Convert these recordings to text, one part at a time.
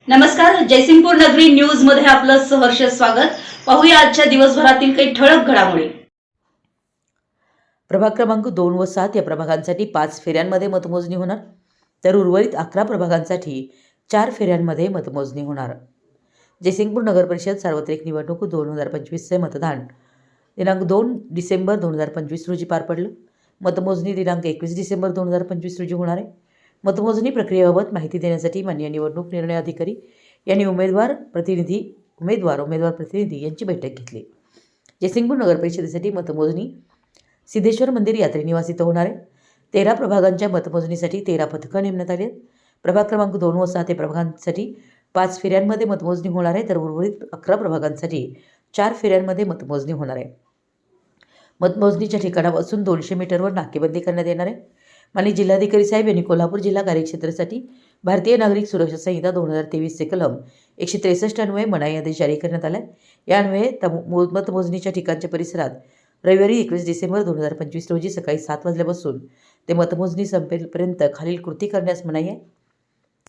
नमस्कार, जयसिंगपूर नगरी न्यूज मध्ये आपलं सहर्ष स्वागत। पाहूया आजच्या दिवसभरातील काही ठळक घडामोडी। प्रभाग क्रमांक 2 व 7 या प्रभागांसाठी 5 फेऱ्यांमध्ये मतमोजणी होणार, तर उर्वरित 11 प्रभागांसाठी 4 फेऱ्यांमध्ये मतमोजणी होणार। जयसिंगपूर नगर परिषद सार्वत्रिक निवडणूक 2025 चे मतदान दिनांक 2 डिसेंबर 2025 रोजी पार पडलं। मतमोजणी दिनांक 21 डिसेंबर 2025 रोजी होणार आहे। मतमोजणी प्रक्रियेबाबत माहिती देण्यासाठी माननीय निवडणूक निर्णय अधिकारी यांनी उमेदवार प्रतिनिधी यांची बैठक घेतली। जयसिंगपूर नगर परिषदेसाठी मतमोजणी सिद्धेश्वर मंदिर यात्री निवास इथं होणार आहे। 13 प्रभागांच्या मतमोजणीसाठी 13 पथकं नेमण्यात आली आहेत। प्रभाग क्रमांक 2 व 7 या प्रभागांसाठी 5 फेऱ्यांमध्ये मतमोजणी होणार आहे, तर उर्वरित 11 प्रभागांसाठी 4 फेऱ्यांमध्ये मतमोजणी होणार आहे। मतमोजणीच्या ठिकाणापासून 200 मीटरवर नाकेबंदी करण्यात येणार आहे। माननीय जिल्हाधिकारी साहेब यांनी कोल्हापूर जिल्हा कार्यक्षेत्रासाठी भारतीय नागरिक सुरक्षा संहिता 2023 चे कलम 163 अन्वये मनाई आदेश जारी करण्यात आला। या अन्वये मतमोजणीच्या ठिकाणच्या परिसरात रविवारी 21 डिसेंबर 2025 रोजी सकाळी 7 वाजल्यापासून ते मतमोजणी संपेपर्यंत खालील कृती करण्यास मनाई आहे।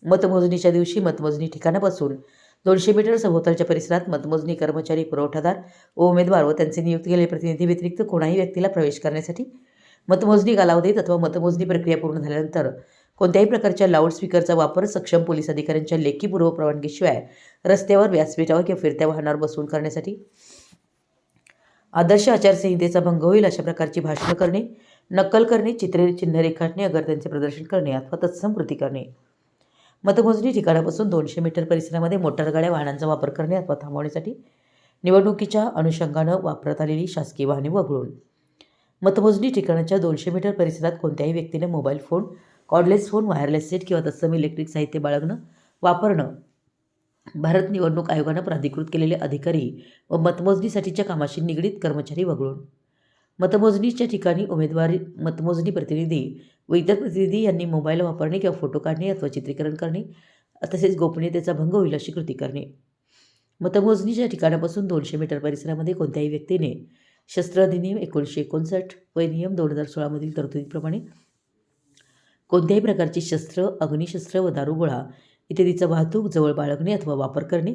मतमोजणीच्या दिवशी मतमोजणी ठिकाणापासून 200 मीटर सभोवतालच्या परिसरात मतमोजणी कर्मचारी, पुरवठादार व उमेदवार व त्यांचे नियुक्त केलेले प्रतिनिधी व्यतिरिक्त कोणाही व्यक्तीला प्रवेश करण्यासाठी, मतमोजणी कालावधीत अथवा मतमोजणी प्रक्रिया पूर्ण झाल्यानंतर कोणत्याही प्रकारच्या लाऊडस्पीकरचा वापर सक्षम पोलीस अधिकाऱ्यांच्या लेखी पूर्व परवानगीशिवाय रस्त्यावर, व्यासपीठावर किंवा फिरत्या वाहनावर बसवून करण्यासाठी, आदर्श आचारसंहितेचा भंग होईल अशा प्रकारची भाषणे करणे, नक्कल करणे, चिन्ह रेखाटणे, अगर त्यांचे प्रदर्शन करणे अथवा तत्सम कृती करणे, मतमोजणी ठिकाणापासून 200 मीटर परिसरामध्ये मोटारगाड्या वाहनांचा वापर करणे अथवा थांबवण्यासाठी निवडणुकीच्या अनुषंगानं वापरत आलेली शासकीय वाहने वगळून, मतमोजणी ठिकाणाच्या 200 मीटर परिसरात कोणत्याही व्यक्तीने mobile phone, cordless phone, wireless set किंवा तत्सम इलेक्ट्रिक साहित्य वापरणं भारत निवडणूक आयोगानं प्राधिकृत केलेले अधिकारी व मतमोजणीसाठीच्या कामाशी निगडीत कर्मचारी वगळून, मतमोजणीच्या ठिकाणी मतमोजणी प्रतिनिधी व इतर प्रतिनिधी यांनी मोबाईल वापरणे किंवा फोटो काढणे अथवा चित्रीकरण करणे तसेच गोपनीयतेचा भंग होईल अशी कृती करणे, मतमोजणीच्या ठिकाणापासून 200 मीटर परिसरामध्ये कोणत्याही व्यक्तीने शस्त्र अधिनियम 1959 व नियम 2016 मधील तरतुदीप्रमाणे कोणत्याही प्रकारची शस्त्र, अग्निशस्त्र व दारुगोळा इत्यादीचा वाहतूक, जवळ बाळगणे अथवा वापर करणे,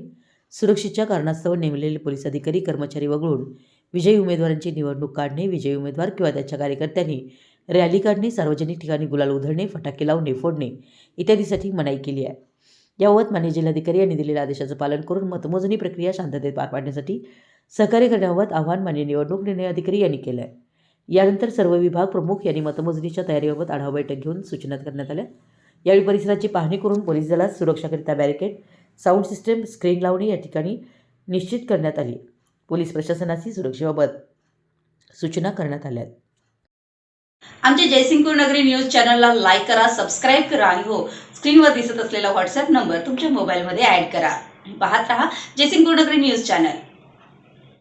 सुरक्षेच्या कारणास्तव नेमलेले पोलीस अधिकारी, कर्मचारी वगळून विजयी उमेदवारांची निवडणूक काढणे, विजयी उमेदवार किंवा त्याच्या कार्यकर्त्यांनी रॅली काढणे, सार्वजनिक ठिकाणी गुलाल उधळणे, फटाके लावणे, फोडणे इत्यादीसाठी मनाई केली आहे। याबाबत माननीय जिल्हाधिकारी यांनी दिलेल्या आदेशाचं पालन करून मतमोजणी प्रक्रिया शांततेत पार पाडण्यासाठी सहकार्य करण्याबाबत आवाहन माननीय निवडणूक निर्णय अधिकारी यांनी केलं आहे। यानंतर सर्व विभाग प्रमुख यांनी मतमोजणीच्या तयारीबाबत आढावा बैठक घेऊन सूचना करण्यात आल्या। यावेळी परिसराची पाहणी करून पोलीस दलात सुरक्षाकरिता बॅरिकेड, साऊंड सिस्टम, स्क्रीन लावणे या ठिकाणी निश्चित करण्यात आली। पोलीस प्रशासनाची सुरक्षेबाबत सूचना करण्यात आल्या। आमच्या जयसिंगपूर नगरी न्यूज चॅनलला लाईक करा, सबस्क्राईब करा आणि हो, स्क्रीनवर दिसत असलेला व्हॉट्सअप नंबर तुमच्या मोबाईलमध्ये ॲड करा। पाहत रहा जयसिंगपूर नगरी न्यूज चॅनल।